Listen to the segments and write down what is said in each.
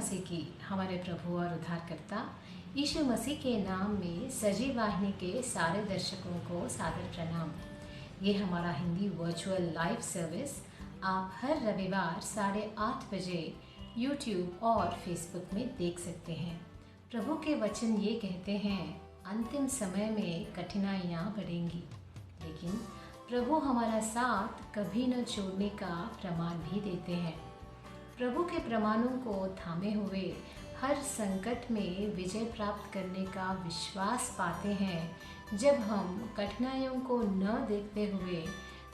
मसीह की हमारे प्रभु और उद्धारकर्ता यीशु मसीह के नाम में सजीव वाहिनी के सारे दर्शकों को सादर प्रणाम। ये हमारा हिंदी वर्चुअल लाइव सर्विस आप हर रविवार 8:30 बजे यूट्यूब और फेसबुक में देख सकते हैं। प्रभु के वचन ये कहते हैं, अंतिम समय में कठिनाइयाँ बढ़ेंगी, लेकिन प्रभु हमारा साथ कभी न छोड़ने का प्रमाण भी देते हैं। प्रभु के प्रमाणों को थामे हुए हर संकट में विजय प्राप्त करने का विश्वास पाते हैं। जब हम कठिनाइयों को न देखते हुए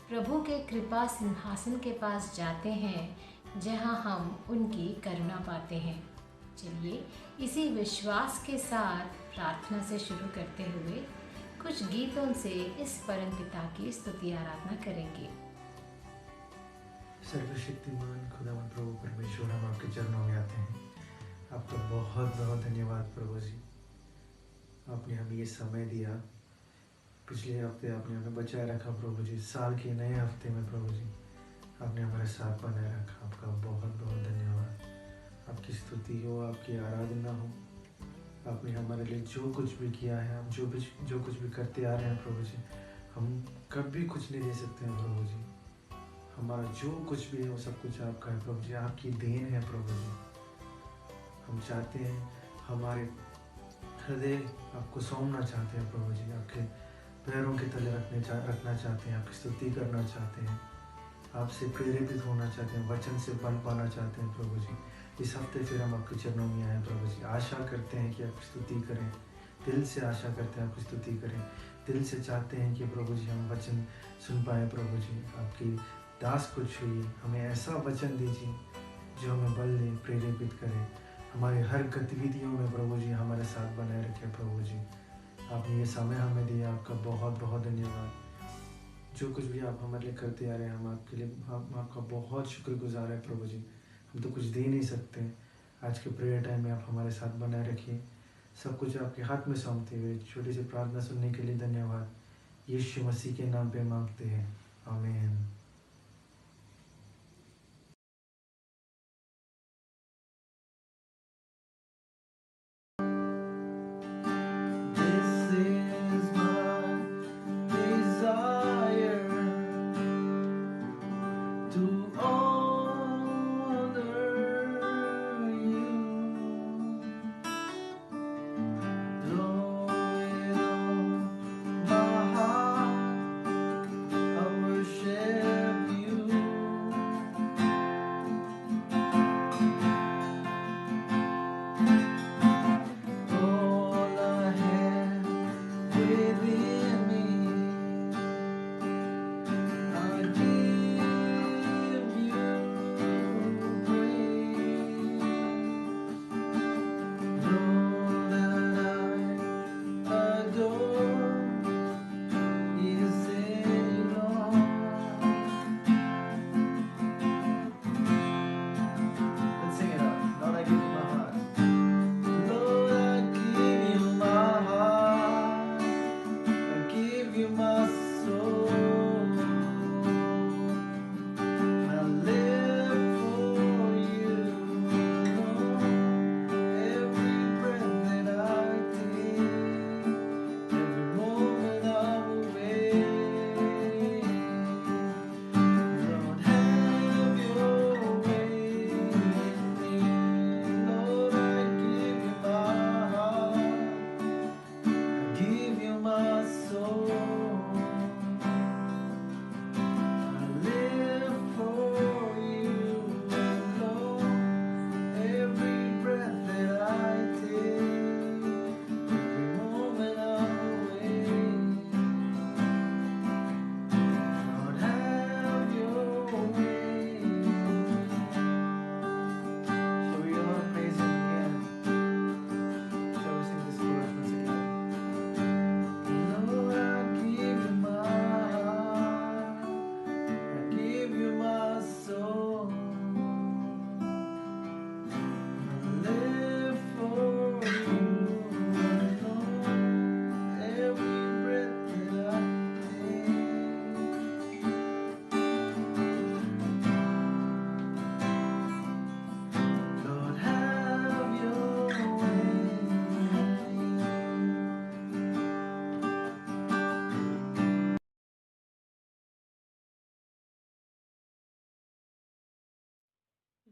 प्रभु के कृपा सिंहासन के पास जाते हैं, जहां हम उनकी करुणा पाते हैं। चलिए इसी विश्वास के साथ प्रार्थना से शुरू करते हुए कुछ गीतों से इस परमपिता की स्तुति आराधना करेंगे। सर्वशक्तिमान खुदावन प्रभु परमेश्वर, हम आपके चरणों में आते हैं। आपका बहुत बहुत धन्यवाद प्रभु जी। आपने हमें ये समय दिया, पिछले हफ्ते आपने हमें बचाए रखा प्रभु जी। साल के नए हफ्ते में प्रभु जी आपने हमारे साथ बनाए रखा। आपका बहुत बहुत धन्यवाद। आपकी स्तुति हो, आपकी आराधना हो। आपने हमारे लिए जो कुछ भी किया है, हम जो कुछ भी करते आ रहे हैं प्रभु जी, हम कभी कुछ नहीं दे सकते हैं प्रभु जी। हमारा जो कुछ भी है वो सब कुछ आपका है प्रभु जी, आपकी देन है प्रभु जी। हम चाहते हैं, हमारे हृदय आपको सौंपना चाहते हैं प्रभु जी, आपके पैरों के तले रखना चाहते हैं, आपकी स्तुति करना चाहते हैं, आपसे प्रेरित होना चाहते हैं, वचन से बन पाना चाहते हैं प्रभु जी। इस हफ्ते फिर हम आपके चरणों में आए प्रभु जी। आशा करते हैं कि आपकी स्तुति करें, दिल से आशा करते हैं आपकी स्तुति करें, दिल से चाहते हैं कि प्रभु जी हम वचन सुन पाएँ प्रभु जी। आपकी दास को छुइए, हमें ऐसा वचन दीजिए जो हमें बल दे, प्रेरित करे, हमारे हर गतिविधियों में प्रभु जी हमारे साथ बनाए रखे प्रभु जी। आपने ये समय हमें दिया, आपका बहुत बहुत धन्यवाद। जो कुछ भी आप हमारे लिए करते आ रहे हैं, हम आपके लिए हम आपका बहुत शुक्रगुजार है प्रभु जी। हम तो कुछ दे नहीं सकते। आज के प्रेयर टाइम में आप हमारे साथ बनाए रखिए। सब कुछ आपके हाथ में सौंपते हुए छोटी सी प्रार्थना सुनने के लिए धन्यवाद। यीशु मसीह के नाम पे मांगते हैं, आमीन।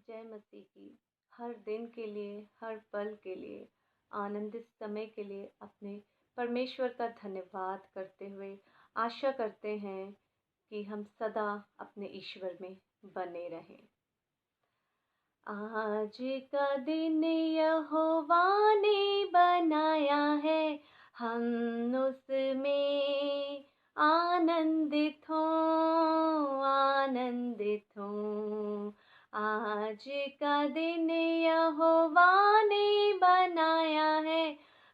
जय मसीह की। हर दिन के लिए, हर पल के लिए, आनंदित समय के लिए अपने परमेश्वर का धन्यवाद करते हुए आशा करते हैं कि हम सदा अपने ईश्वर में बने रहें। आज का दिन यहोवा ने बनाया है, हम उसमें आनंदित हों, आनंदित हों। आज का दिन यहोवा ने बनाया है,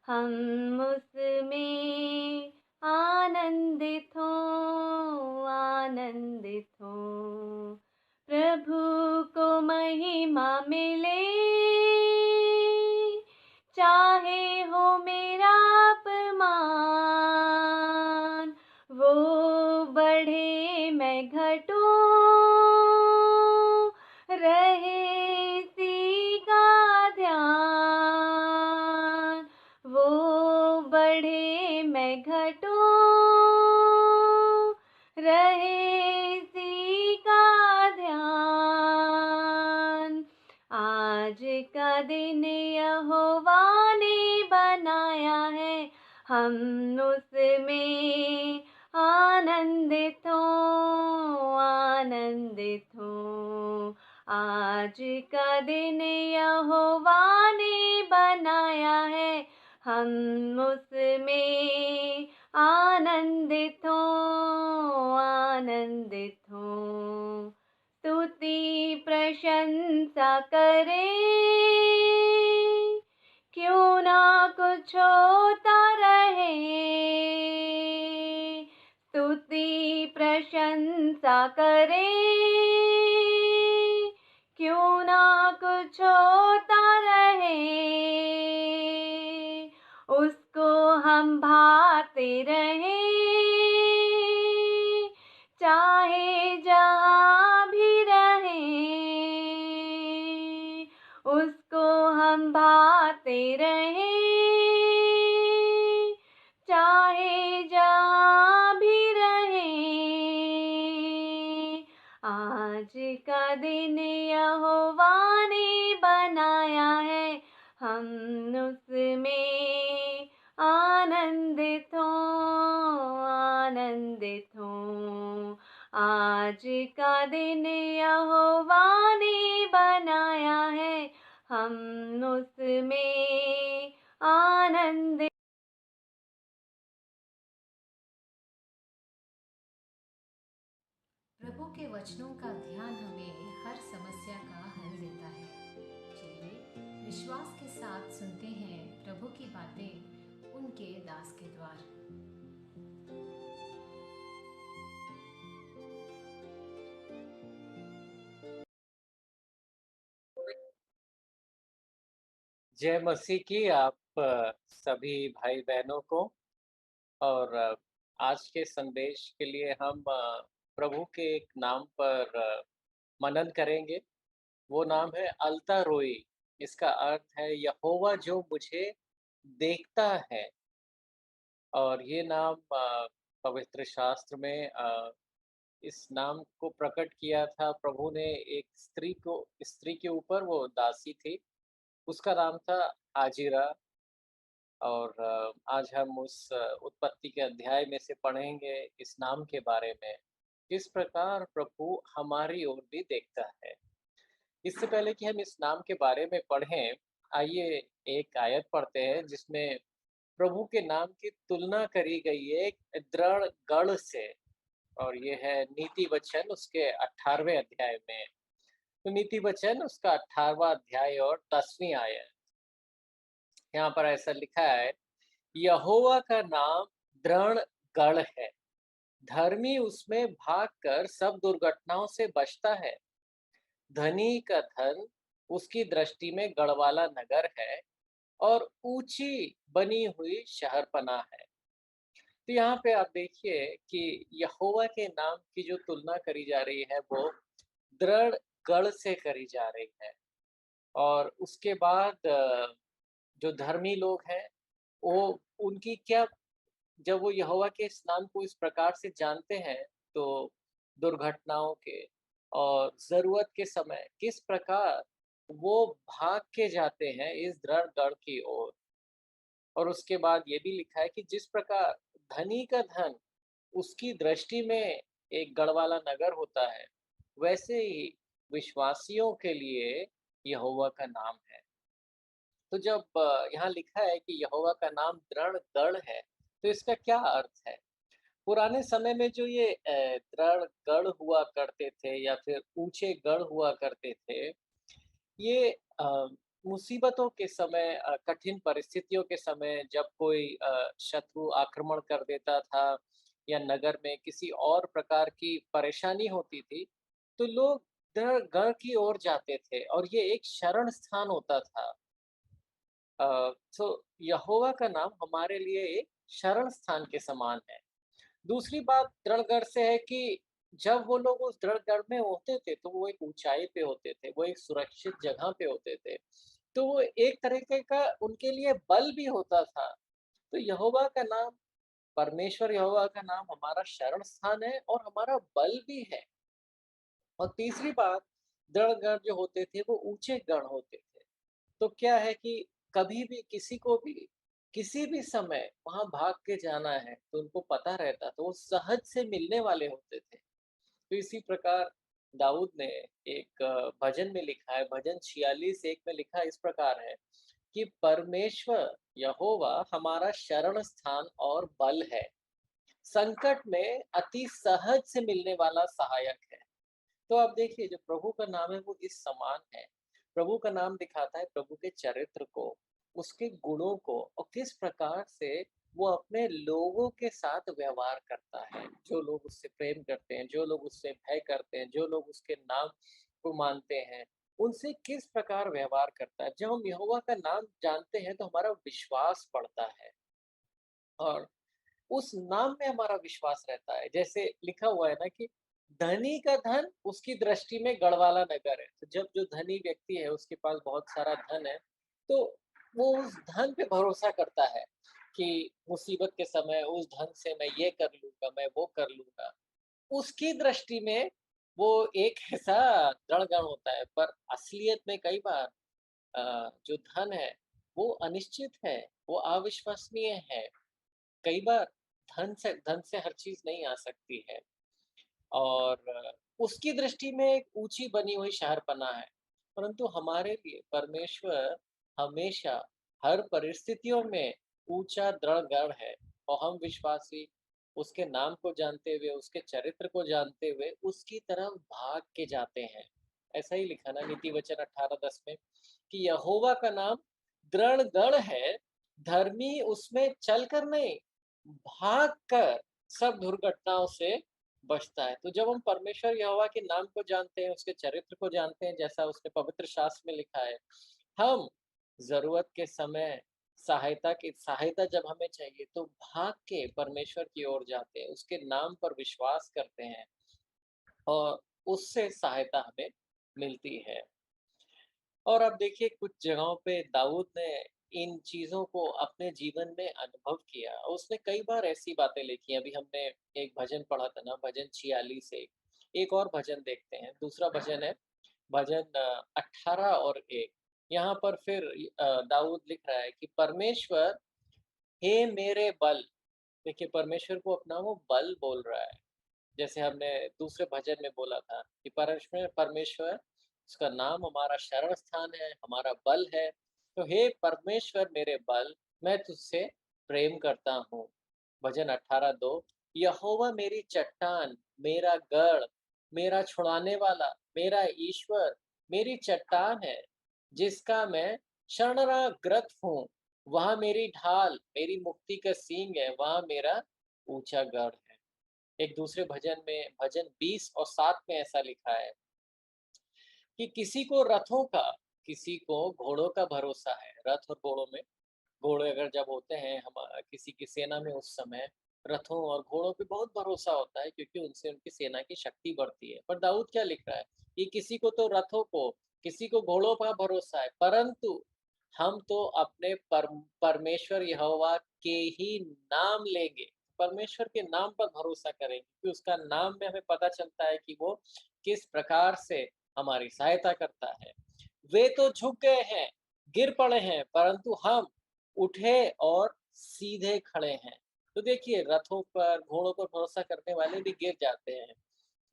हम उसमें आनंदित हों, आनंदित हों। प्रभु को महिमा मिले, चाहे हो मेरा अपमान, वो बढ़े मैं घटूं, रहे इसी का ध्यान, वो बढ़े मैं घटूं, रहे इसी का ध्यान। आज का दिन यहोवा ने बनाया है, हम उसमें आनंदित हों, आनंदित हों। आज का दिन यहोवा ने बनाया है, हम उसमें आनंदित हों, आनंदित हों। स्तुति प्रशंसा करें, क्यों ना कुछ होता रहे। स्तुति प्रशंसा करें, क्यों ना कुछ होता रहे। उसको हम भाते रहें, चाहे जहाँ भी रहें। उसको हम भाते रहें, चाहे जहाँ भी रहें। आज का दिन यहोवा ने बनाया है, हम उसमें आनंदित हों, आनंदित हों। आज का दिन यहोवा ने बनाया है, हम उसमें आनंदित। प्रभु के वचनों का ध्यान हमें हर समस्या का हल देता है। चलिए विश्वास के साथ सुनते हैं प्रभु की बातें उनके दास के द्वार। जय मसीह की आप सभी भाई बहनों को। और आज के संदेश के लिए हम प्रभु के एक नाम पर मनन करेंगे। वो नाम है अल्ता रोई। इसका अर्थ है यहोवा जो मुझे देखता है। और ये नाम पवित्र शास्त्र में इस नाम को प्रकट किया था प्रभु ने एक स्त्री के ऊपर। वो दासी थी, उसका नाम था हाजिरा। और आज हम उस उत्पत्ति के अध्याय में से पढ़ेंगे इस नाम के बारे में, किस प्रकार प्रभु हमारी ओर भी देखता है। इससे पहले कि हम इस नाम के बारे में पढ़ें, आइए एक आयत पढ़ते हैं जिसमें प्रभु के नाम की तुलना करी गई है एक दृढ़ गढ़ से। और ये है नीति वचन उसके 18वें अध्याय में। तो नीति वचन उसका 18वां अध्याय और 10वीं आयत, यहाँ पर ऐसा लिखा है, यहोवा का नाम दृढ़ गढ़ है, धर्मी उसमें भागकर सब दुर्घटनाओं से बचता है। धनी का धन उसकी दृष्टि में गढ़वाला नगर है और ऊंची बनी हुई शहरपनाह है। तो यहाँ पे आप देखिए कि यहोवा के नाम की जो तुलना करी जा रही है वो दृढ़ गढ़ से करी जा रही है। और उसके बाद जो धर्मी लोग हैं वो उनकी क्या, जब वो यहोवा के इस नाम को इस प्रकार से जानते हैं तो दुर्घटनाओं के और ज़रूरत के समय किस प्रकार वो भाग के जाते हैं इस दृढ़ गढ़ की ओर। और उसके बाद ये भी लिखा है कि जिस प्रकार धनी का धन उसकी दृष्टि में एक गढ़ वाला नगर होता है, वैसे ही विश्वासियों के लिए यहोवा का नाम है। तो जब यहाँ लिखा है कि यहोवा का नाम दृढ़ गढ़ है, तो इसका क्या अर्थ है? पुराने समय में जो ये दृढ़ गढ़ हुआ करते थे या फिर ऊंचे गढ़ हुआ करते थे, ये मुसीबतों के समय, कठिन परिस्थितियों के समय जब कोई शत्रु आक्रमण कर देता था या नगर में किसी और प्रकार की परेशानी होती थी, तो लोग दृढ़ गढ़ की ओर जाते थे और ये एक शरण स्थान होता था। तो यहोवा का नाम हमारे लिए एक शरण स्थान के समान है। दूसरी बात दृढ़गढ़ से है कि जब वो लोग उस दृढ़गढ़ में होते थे, तो वो एक ऊंचाई पे होते थे, वो एक सुरक्षित जगह पे होते थे। तो वो एक तरीके का उनके लिए बल भी होता था। तो यहोवा का नाम, परमेश्वर यहोवा का नाम हमारा शरण स्थान है और हमारा बल भी है। और तीसरी बात, दृढ़गढ़ जो होते थे वो ऊंचे गढ़ होते थे। तो क्या है कि कभी भी किसी को भी किसी भी समय वहां भाग के जाना है तो उनको पता रहता, तो वो सहज से मिलने वाले होते थे। तो इसी प्रकार दाऊद ने एक भजन में लिखा है, भजन 46:1 में लिखा इस प्रकार है कि परमेश्वर यहोवा हमारा शरण स्थान और बल है, संकट में अति सहज से मिलने वाला सहायक है। तो आप देखिए, जो प्रभु का नाम है वो इस समान है। प्रभु का नाम दिखाता है प्रभु के चरित्र को, उसके गुणों को, और किस प्रकार से वो अपने लोगों के साथ व्यवहार करता है। जो लोग उससे प्रेम करते हैं, जो लोग उससे भय करते हैं, जो लोग उसके नाम को मानते हैं, उनसे किस प्रकार व्यवहार करता है। जब हम यहोवा का नाम जानते हैं तो हमारा विश्वास बढ़ता है और उस नाम में हमारा विश्वास रहता है। जैसे लिखा हुआ है ना कि धनी का धन उसकी दृष्टि में गढ़वाला नगर है। तो जब जो धनी व्यक्ति है उसके पास बहुत सारा धन है, तो वो उस धन पे भरोसा करता है कि मुसीबत के समय उस धन से मैं ये कर लूंगा, मैं वो कर लूंगा। उसकी दृष्टि में वो एक ऐसा दृढ़ होता है, पर असलियत में कई बार जो धन है वो अनिश्चित है, वो अविश्वसनीय है। कई बार धन से हर चीज नहीं आ सकती है। और उसकी दृष्टि में एक ऊंची बनी हुई शहरपनाह है, परंतु हमारे लिए परमेश्वर हमेशा हर परिस्थितियों में ऊंचा दृढ़ गढ़ है। और हम विश्वासी उसके नाम को जानते हुए, उसके चरित्र को जानते हुए उसकी तरफ भाग के जाते हैं। ऐसा ही लिखा ना नीति वचन 18:10 में कि यहोवा का नाम दृढ़ गढ़ है, धर्मी उसमें चलकर नहीं, भाग कर सब दुर्घटनाओं से बचता है। तो जब हम परमेश्वर यहोवा के नाम को जानते हैं, उसके चरित्र को जानते हैं, जैसा उसने पवित्र शास्त्र में लिखा है, हम जरूरत के समय सहायता जब हमें चाहिए तो भाग के परमेश्वर की ओर जाते हैं, उसके नाम पर विश्वास करते हैं और उससे सहायता हमें मिलती है। और अब देखिए, कुछ जगहों पे दाऊद ने इन चीजों को अपने जीवन में अनुभव किया और उसने कई बार ऐसी बातें लिखी। अभी हमने एक भजन पढ़ा था ना, भजन 46 से। एक और भजन देखते हैं, दूसरा भजन है भजन 18:1। यहाँ पर फिर दाऊद लिख रहा है कि परमेश्वर हे मेरे बल। देखिए, परमेश्वर को अपना वो बल बोल रहा है। जैसे हमने दूसरे भजन में बोला था कि परमेश्वर परमेश्वर उसका नाम हमारा शरण स्थान है, हमारा बल है। तो हे परमेश्वर मेरे बल, मैं तुझसे प्रेम करता हूँ। भजन 18:2, यहोवा मेरी चट्टान, मेरा गढ़, मेरा छुड़ाने वाला, मेरा ईश्वर, मेरी चट्टान है, जिसका मैं शरणागत हूँ। वहाँ मेरी ढाल, मेरी मुक्ति का सींग है, वहाँ मेरा ऊंचा गढ़ है। एक दूसरे भजन में भजन 20:7 में ऐसा लिखा है कि किसी को रथों का, किसी को घोड़ों का भरोसा है। रथ और घोड़ों में, घोड़े अगर जब होते हैं हम किसी की सेना में, उस समय रथों और घोड़ों पे बहुत भरोसा होता है क्योंकि उनसे उनकी सेना की शक्ति बढ़ती है। पर दाऊद क्या लिख रहा है कि किसी को तो रथों को, किसी को घोड़ों का भरोसा है, परंतु हम तो अपने परमेश्वर यहोवा के ही नाम लेंगे। परमेश्वर के नाम पर भरोसा करेंगे क्योंकि उसका नाम में हमें पता चलता है कि वो किस प्रकार से हमारी सहायता करता है। वे तो झुक गए हैं, गिर पड़े हैं, परंतु हम उठे और सीधे खड़े हैं। तो देखिए रथों पर, घोड़ों पर भरोसा करने वाले भी गिर जाते हैं।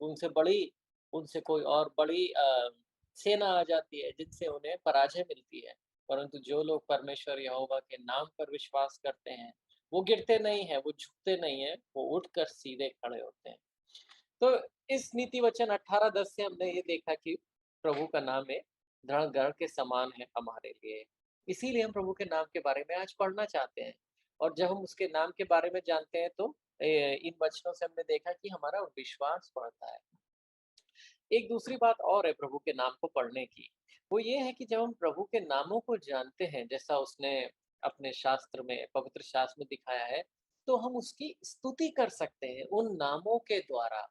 उनसे बड़ी उनसे कोई और बड़ी सेना आ जाती है जिनसे उन्हें पराजय मिलती है। परंतु जो लोग परमेश्वर यहोवा के नाम पर विश्वास करते हैं, वो गिरते नहीं हैं, वो झुकते नहीं हैं, वो उठकर सीधे खड़े होते हैं। तो इस नीति वचन 18:10 से हमने ये देखा कि प्रभु का नाम एक दृढ़ गढ़ के समान है हमारे लिए। इसीलिए हम प्रभु के नाम के बारे में आज पढ़ना चाहते हैं। और जब हम उसके नाम के बारे में जानते हैं तो इन वचनों से हमने देखा कि हमारा विश्वास बढ़ता है। एक दूसरी बात और है प्रभु के नाम को पढ़ने की, वो ये है कि जब हम प्रभु के नामों को जानते हैं, जैसा उसने अपने शास्त्र में, पवित्र शास्त्र में दिखाया है, तो हम उसकी स्तुति कर सकते हैं उन नामों के द्वारा।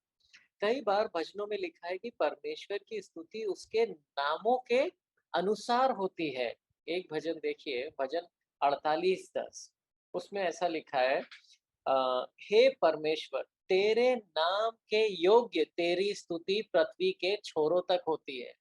कई बार भजनों में लिखा है कि परमेश्वर की स्तुति उसके नामों के अनुसार होती है। एक भजन देखिए, भजन 48:10, उसमें ऐसा लिखा है, हे परमेश्वर, तेरे नाम के योग्य तेरी स्तुति पृथ्वी के छोरों तक होती है।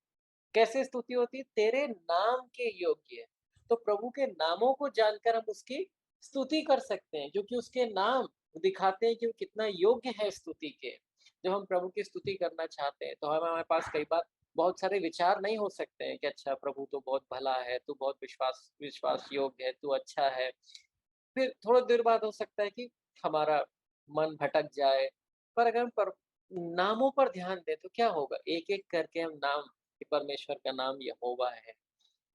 कैसे स्तुति होती है? तेरे नाम के योग्य। तो प्रभु के नामों को जानकर हम उसकी स्तुति कर सकते हैं, क्योंकि उसके नाम दिखाते हैं कि वो कितना योग्य है स्तुति के। जब हम प्रभु की स्तुति करना चाहते हैं, तो हमारे पास कई बार बहुत सारे विचार नहीं हो सकते हैं कि अच्छा प्रभु तो बहुत भला है, तू बहुत विश्वास योग्य है, तू अच्छा है। फिर थोड़ी देर बाद हो सकता है कि हमारा मन भटक जाए, पर अगर हम नामों पर ध्यान दें तो क्या होगा? एक-एक करके हम नाम, कि परमेश्वर का नाम यहोवा है,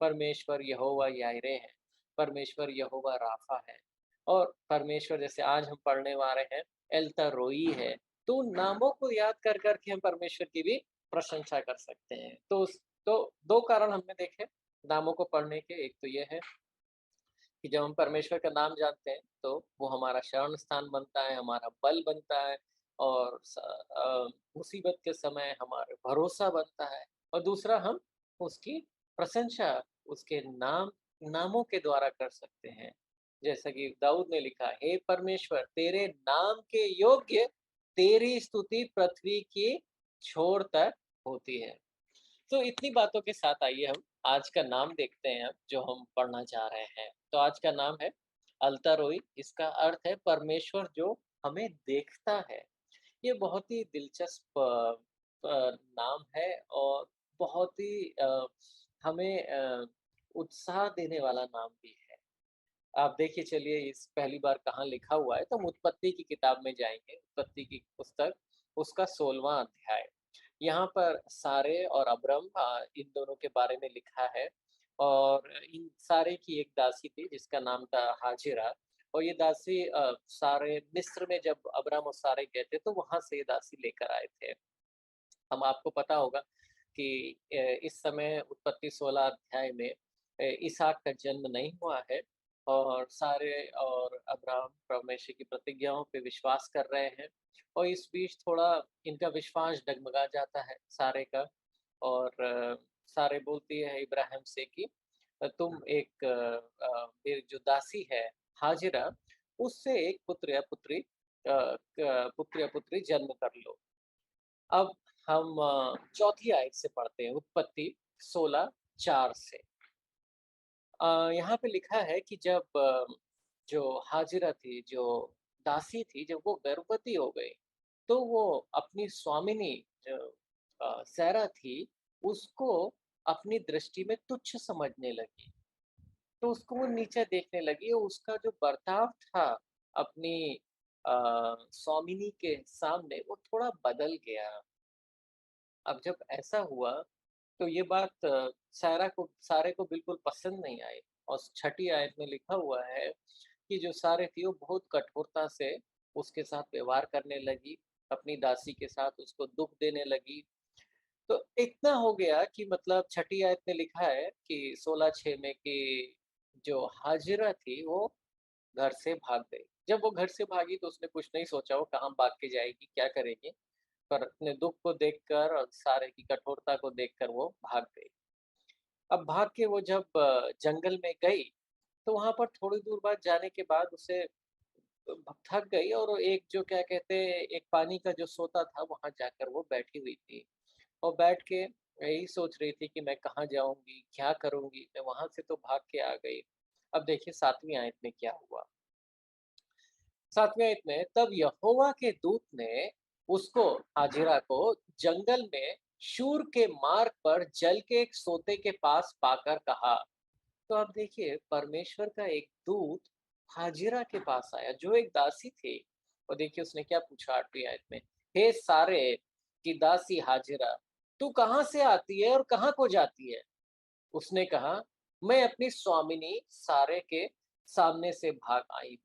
परमेश्वर यहोवा यायरे है, परमेश्वर यहोवा राफा है, और परमेश्वर जैसे आज हम पढ़ने वाले हैं एल रोई है। तो उन नामों को याद कर के हम परमेश्वर की भी प्रशंसा कर सकते हैं। तो 2 कारण हमने देखे नामों को पढ़ने के। एक तो ये है कि जब हम परमेश्वर का नाम जानते हैं, तो वो हमारा शरण स्थान बनता है, हमारा बल बनता है, और मुसीबत के समय हमारा भरोसा बनता है। और दूसरा, हम उसकी प्रशंसा उसके नामों के द्वारा कर सकते हैं। जैसा कि दाऊद ने लिखा, हे परमेश्वर, तेरे नाम के योग्य तेरी स्तुति पृथ्वी की छोर तक होती है। तो इतनी बातों के साथ आइए हम आज का नाम देखते हैं, अब जो हम पढ़ना चाह रहे हैं। तो आज का नाम है अल्तारोई। इसका अर्थ है परमेश्वर जो हमें देखता है। ये बहुत ही दिलचस्प नाम है, और बहुत ही हमें उत्साह देने वाला नाम भी है। आप देखिए, चलिए इस पहली बार कहाँ लिखा हुआ है, तो हम उत्पत्ति की किताब में जाएंगे। उत्पत्ति की पुस्तक, उसका 16वां अध्याय। यहाँ पर सारे और अब्रम, इन दोनों के बारे में लिखा है। और इन सारे की एक दासी थी जिसका नाम था हाजिरा। और ये दासी सारे मिस्र में जब अब्राम और सारे गए थे, तो वहां से ये दासी लेकर आए थे। हम आपको पता होगा कि इस समय उत्पत्ति 16 अध्याय में इसहाक का जन्म नहीं हुआ है, और सारे और अब्राहम परमेश्वर की प्रतिज्ञाओं पे विश्वास कर रहे हैं। और इस बीच थोड़ा इनका विश्वास डगमगा जाता है सारे का। और सारे बोलती है इब्राहिम से कि तुम एक मेरी जो दासी है हाजिरा, उससे एक पुत्र या पुत्री जन्म कर लो। अब हम चौथी आयत से पढ़ते हैं, उत्पत्ति 16:4 से। यहाँ पे लिखा है कि जब जो हाजिरा थी, जो दासी थी, जब वो गर्भवती हो गई, तो वो अपनी स्वामिनी जो सैरा थी, उसको अपनी दृष्टि में तुच्छ समझने लगी। तो उसको वो नीचे देखने लगी, और उसका जो बर्ताव था अपनी स्वामिनी के सामने, वो थोड़ा बदल गया। अब जब ऐसा हुआ, तो ये बात सारे को बिल्कुल पसंद नहीं आई। और छठी आयत में लिखा हुआ है कि जो सारे थी वो बहुत कठोरता से उसके साथ व्यवहार करने लगी, अपनी दासी के साथ उसको दुख देने लगी। तो इतना हो गया कि मतलब छठी आयत में लिखा है कि 16:6 में कि जो हाजिरा थी वो घर से भाग गई। जब वो घर से भागी तो उसने कुछ नहीं सोचा, वो कहाँ भाग के जाएगी, क्या करेगी। पर अपने दुख को देखकर और सारे की कठोरता को देखकर वो भाग गई। अब भाग के वो जब जंगल में गई, तो वहां पर थोड़ी दूर बाद जाने के बाद उसे थक गई, और वो एक जो क्या कहते हैं, एक पानी का जो सोता था, वहां जाकर वो बैठी हुई थी। और बैठ के यही सोच रही थी कि मैं कहाँ जाऊँगी, क्या करूँगी? मैं वहाँ से तो भाग के आ गई। अब देखिए 7वीं आयत में क्या हुआ? 7वें आयत में तब यहोवा के दूत ने उसको हाजिरा को जंगल में शूर के मार्ग पर जल के एक सोते के पास पाकर कहा। तो अब देखिए परमेश्वर का एक दूत हाजिरा के पास आया जो एक दासी थी। और देखिए उसने क्या पूछा 8वीं आयत में, हे सारे की दासी हाजिरा, तू कहाँ से आती है और कहाँ को जाती है? उसने कहा, मैं अपनी स्वामिनी सारे के सामने से भाग आई।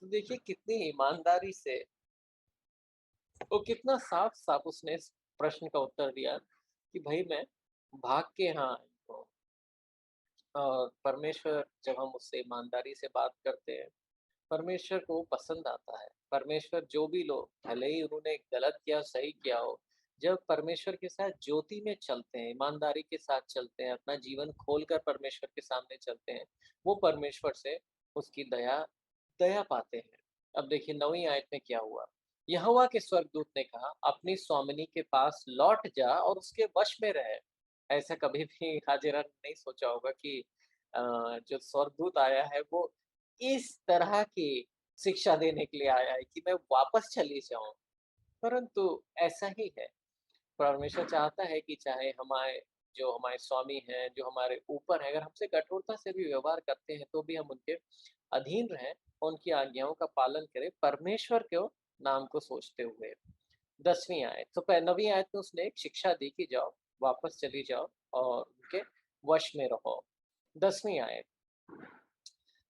तो देखिए कितनी ईमानदारी से और कितना साफ-साफ उसने इस प्रश्न का उत्तर दिया कि भई मैं भाग के यहाँ आई हूँ। और परमेश्वर जब हम उससे ईमानदारी से बात करते हैं, परमेश्वर को वो पसंद आता है। परमेश्वर जो भी लोग भले ही उन्होंने गलत किया, सही किया हो, जब परमेश्वर के साथ ज्योति में चलते हैं, ईमानदारी के साथ चलते हैं, अपना जीवन खोलकर परमेश्वर के सामने चलते हैं, वो परमेश्वर से उसकी दया दया पाते हैं। अब देखिए 9वीं आयत में क्या हुआ? यहोवा के स्वर्गदूत ने कहा, अपनी स्वामिनी के पास लौट जा और उसके वश में रह। ऐसा कभी भी हाजिरा ने नहीं सोचा होगा कि जो स्वर्गदूत आया है वो इस तरह की शिक्षा देने के लिए आया है कि मैं वापस चली जाऊँ। परंतु ऐसा ही है, परमेश्वर चाहता है कि चाहे हमारे स्वामी हैं, जो हमारे ऊपर हैं, अगर हमसे कठोरता से भी व्यवहार करते हैं, तो भी हम उनके अधीन रहें, उनकी आज्ञाओं का पालन करें, परमेश्वर के नाम को सोचते हुए। 10वीं आयत, तो 9वीं आयत में उसने एक शिक्षा दी कि जाओ, वापस चली जाओ और उनके वश में रहो। 10वीं आयत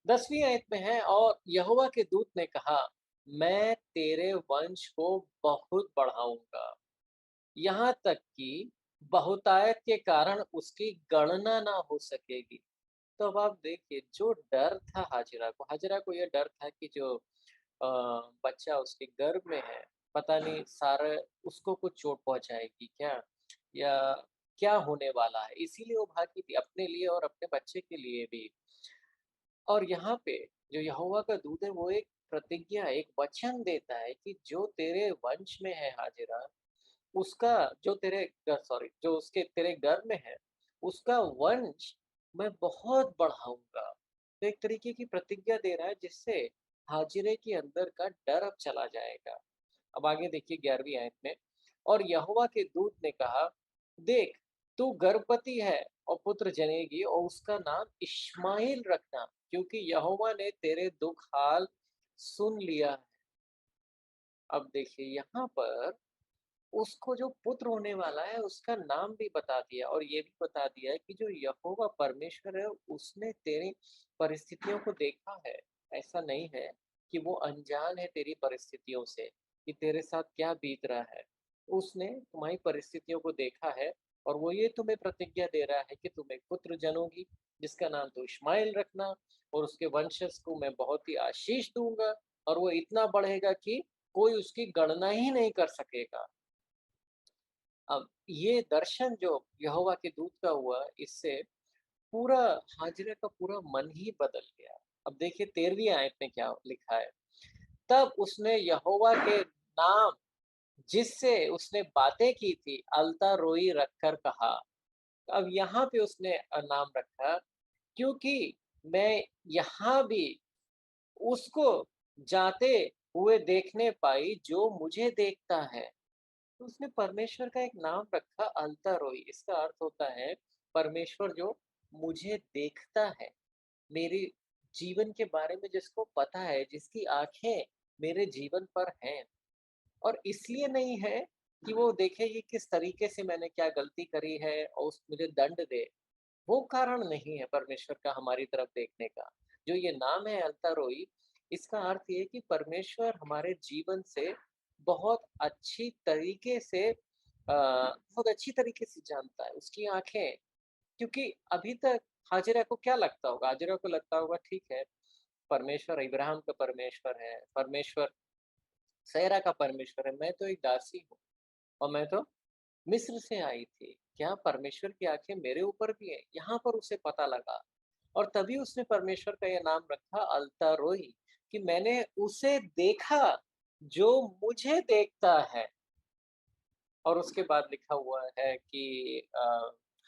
10वीं आयत में है, और यहोवा के दूत ने कहा, मैं तेरे वंश को बहुत बढ़ाऊंगा, यहाँ तक कि बहुतायत के कारण उसकी गणना ना हो सकेगी। तो अब आप देखिए जो डर था हाजिरा को यह डर था कि जो अ, बच्चा उसके गर्भ में है, पता नहीं सारा उसको कुछ चोट पहुंचाएगी क्या, या क्या होने वाला है, इसीलिए वो भागी थी अपने लिए और अपने बच्चे के लिए भी। और यहाँ पे जो यहोवा का दूत है वो एक प्रतिज्ञा, एक वचन देता है कि जो तेरे वंश में है हाजिरा, उसका जो तेरे सॉरी जो उसके तेरे गर्भ में है, उसका वंश मैं बहुत बढ़ाऊंगा। तो एक तरीके की प्रतिज्ञा दे रहा है जिससे हाजिरे के अंदर का डर अब चला जाएगा। अब आगे देखिए 11वीं आयत में, और यहोवा के दूत ने कहा, देख तू गर्भवती है और पुत्र जनेगी और उसका नाम इश्माएल रखना, क्योंकि यहोवा ने तेरे दुख हाल सुन लिया है। अब देखिए यहाँ पर उसको जो पुत्र होने वाला है उसका नाम भी बता दिया, और ये भी बता दिया है कि जो यहोवा परमेश्वर है उसने तेरी परिस्थितियों को देखा है। ऐसा नहीं है कि वो अनजान है तेरी परिस्थितियों से, कि तेरे साथ क्या बीत रहा है। उसने तुम्हारी परिस्थितियों को देखा है, और वो ये तुम्हें प्रतिज्ञा दे रहा है कि तुम एक पुत्र जनोगी, जिसका नाम तो इश्माएल रखना, और उसके वंशज को मैं बहुत ही आशीष दूंगा, और वो इतना बढ़ेगा कि कोई उसकी गणना ही नहीं कर सकेगा। अब ये दर्शन जो यहोवा के दूत का हुआ, इससे पूरा हाजिरा का पूरा मन ही बदल गया। अब देखिए 13वीं आयत में क्या लिखा है, तब उसने यहोवा के नाम जिससे उसने बातें की थी अल्ता रोई रखकर कहा। अब यहाँ पे उसने नाम रखा, क्योंकि मैं यहाँ भी उसको जाते हुए देखने पाई जो मुझे देखता है। तो उसने परमेश्वर का एक नाम रखा अल्तारोई। इसका अर्थ होता है परमेश्वर जो मुझे देखता है, मेरे जीवन के बारे में जिसको पता है, जिसकी आंखें मेरे जीवन पर हैं। और इसलिए नहीं है कि वो देखे कि किस तरीके से मैंने क्या गलती करी है और मुझे दंड दे। वो कारण नहीं है परमेश्वर का हमारी तरफ देखने का। जो ये नाम है अल्तारोई, इसका अर्थ ये है कि परमेश्वर हमारे जीवन से बहुत अच्छी तरीके से बहुत अच्छी तरीके से जानता है, उसकी आंखें। क्योंकि अभी तक हाजिरा को क्या लगता होगा, हाजिरा को लगता होगा ठीक है, परमेश्वर इब्राहिम का परमेश्वर है, परमेश्वर सेरा का परमेश्वर है, मैं तो एक दासी हूँ और मैं तो मिस्र से आई थी, क्या परमेश्वर की आंखें मेरे ऊपर भी है? यहाँ पर उसे पता लगा, और तभी उसने परमेश्वर का यह नाम रखा अल्तारोही, कि मैंने उसे देखा जो मुझे देखता है। और उसके बाद लिखा हुआ है कि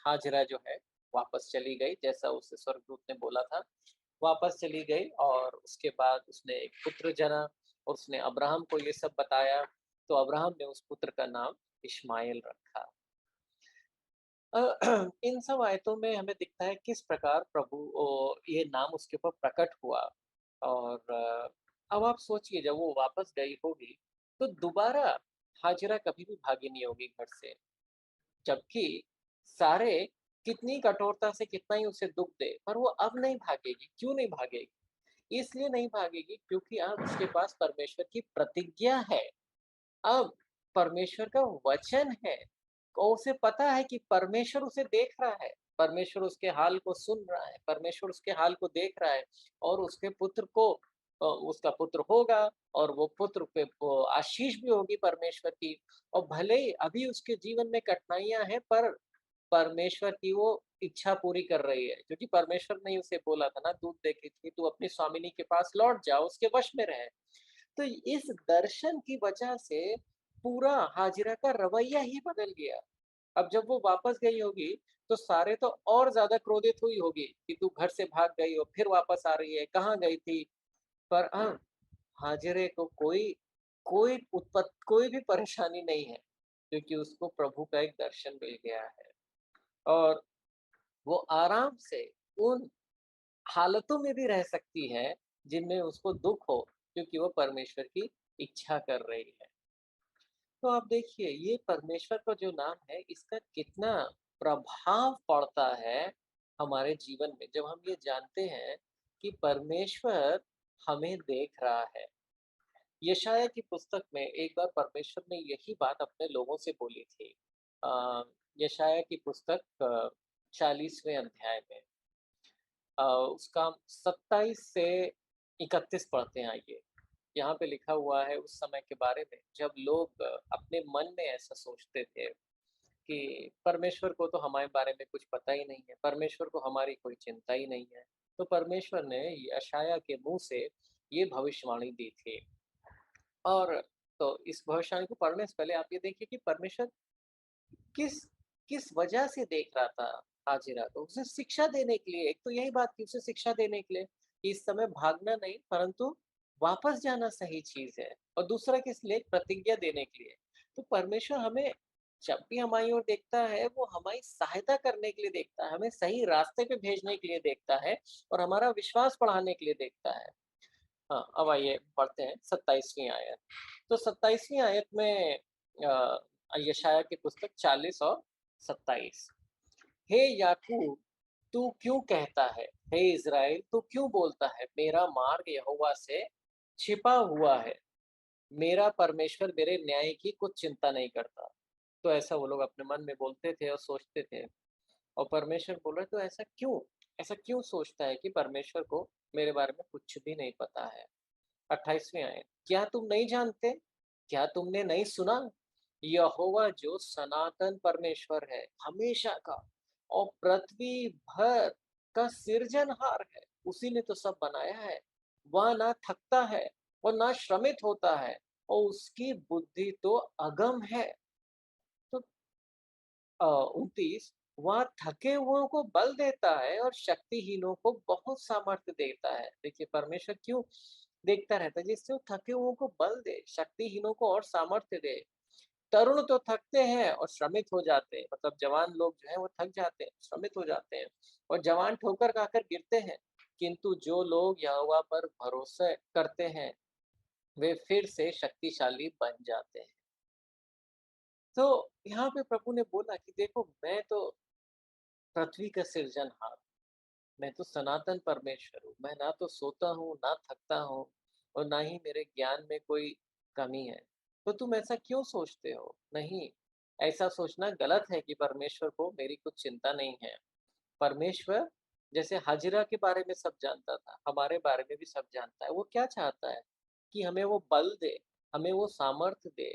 हाजिरा जो है वापस चली गई, जैसा उसे स्वर्गदूत ने बोला था, वापस चली गई। और उसके बाद उसने एक पुत्र जना और उसने अब्राहम को ये सब बताया, तो अब्राहम ने उस पुत्र का नाम इश्माएल रखा। इन सब आयतों में हमें दिखता है किस प्रकार प्रभु ये नाम उसके ऊपर प्रकट हुआ। और अब आप सोचिए, जब वो वापस गई होगी तो दोबारा हाजिरा कभी भी भागी नहीं होगी घर से, जबकि सारे कितनी कठोरता से कितना ही उसे दुख दे, पर वो अब नहीं भागेगी। क्यों नहीं भागेगी? इसलिए नहीं भागेगी क्योंकि अब उसके पास परमेश्वर की प्रतिज्ञा है। अब परमेश्वर का वचन है, और उसे पता है कि परमेश्वर उसे देख रहा है, परमेश्वर उसके हाल को सुन रहा है, परमेश्वर उसके हाल को देख रहा है। और उसके पुत्र को उसका पुत्र होगा, और वो पुत्र पे वो आशीष भी होगी परमेश्वर की। और भले ही अभी उसके जीवन में कठिनाइयां हैं, पर परमेश्वर की वो इच्छा पूरी कर रही है, क्योंकि परमेश्वर ने उसे बोला था ना दूध दे के कि तू अपनी स्वामिनी के पास लौट जा, उसके वश में रहे। तो इस दर्शन की वजह से पूरा हाजिरा का रवैया ही बदल गया। अब जब वो वापस गई होगी, तो सारे तो और ज्यादा क्रोधित हुई होगी कि तू घर से भाग गई हो, फिर वापस आ रही है, कहाँ गई थी। पर हाजिरे को कोई कोई कोई भी परेशानी नहीं है, क्योंकि उसको प्रभु का एक दर्शन मिल गया है। और वो आराम से उन हालातों में भी रह सकती है जिनमें उसको दुख हो, क्योंकि वो परमेश्वर की इच्छा कर रही है। तो आप देखिए, ये परमेश्वर का जो नाम है, इसका कितना प्रभाव पड़ता है हमारे जीवन में, जब हम ये जानते हैं कि परमेश्वर हमें देख रहा है। यशाया की पुस्तक में एक बार परमेश्वर ने यही बात अपने लोगों से बोली थी। अ, यशाया की पुस्तक 40वें अध्याय में उसका 27 से 31 पढ़ते हैं। आइए, यहाँ पे लिखा हुआ है उस समय के बारे में जब लोग अपने मन में ऐसा सोचते थे कि परमेश्वर को तो हमारे बारे में कुछ पता ही नहीं है, परमेश्वर को हमारी कोई चिंता ही नहीं है। तो परमेश्वर ने यशाया के मुंह से ये भविष्यवाणी दी थी। और तो इस भविष्यवाणी को पढ़ने से पहले आप ये देखिए कि परमेश्वर किस किस वजह से देख रहा था हाजिरा को। उसे शिक्षा देने के लिए, एक तो यही बात कि उसे शिक्षा देने के लिए कि इस समय भागना नहीं, परंतु वापस जाना सही चीज है। और दूसरा किस लिए? प्रतिज्ञा देने के लिए। तो परमेश्वर हमें जब भी हमारी ओर देखता है, वो हमारी सहायता करने के लिए देखता है, हमें सही रास्ते पे भेजने के लिए देखता है, और हमारा विश्वास बढ़ाने के लिए देखता है। हाँ, अब आइए पढ़ते हैं 27वीं आयत। तो 27वीं आयत में यशाया की पुस्तक 40 और 27। हे याकूब, तू क्यों कहता है, हे इज़राइल तू क्यों बोलता है, मेरा मार्ग यहोवा से छिपा हुआ है, मेरा परमेश्वर मेरे न्याय की कुछ चिंता नहीं करता। तो ऐसा वो लोग अपने मन में बोलते थे और सोचते थे। और परमेश्वर बोल रहे तो ऐसा क्यों सोचता है कि परमेश्वर को मेरे बारे में कुछ भी नहीं पता है। 28वें आयत, क्या तुम नहीं जानते, क्या तुमने नहीं सुना, यहोवा जो सनातन परमेश्वर है, हमेशा का, और पृथ्वी भर का सिरजनहार है, उसी ने तो सब बनाया है। वह ना थकता है और ना श्रमित होता है, और उसकी बुद्धि तो अगम है। तो 29, वह थके हुओं को बल देता है और शक्तिहीनों को बहुत सामर्थ्य देता है। देखिए परमेश्वर क्यों देखता रहता है, जिससे वो थके हुओं को बल दे, शक्तिहीनों को और सामर्थ्य दे। तरुण तो थकते हैं और श्रमित हो जाते हैं, मतलब जवान लोग जो है वो थक जाते हैं, श्रमित हो जाते हैं, और जवान ठोकर खाकर गिरते हैं, किंतु जो लोग यहोवा पर भरोसा करते हैं, वे फिर से शक्तिशाली बन जाते हैं। तो यहाँ पे प्रभु ने बोला कि देखो, मैं तो पृथ्वी का सृजनहार, मैं तो सनातन परमेश्वर हूँ, मैं ना तो सोता हूँ ना थकता हूँ, और ना ही मेरे ज्ञान में कोई कमी है। तो तुम ऐसा क्यों सोचते हो? नहीं, ऐसा सोचना गलत है कि परमेश्वर को मेरी कुछ चिंता नहीं है। परमेश्वर जैसे हाजिरा के बारे में सब जानता था, हमारे बारे में भी सब जानता है। वो क्या चाहता है कि हमें वो बल दे, हमें वो सामर्थ्य दे,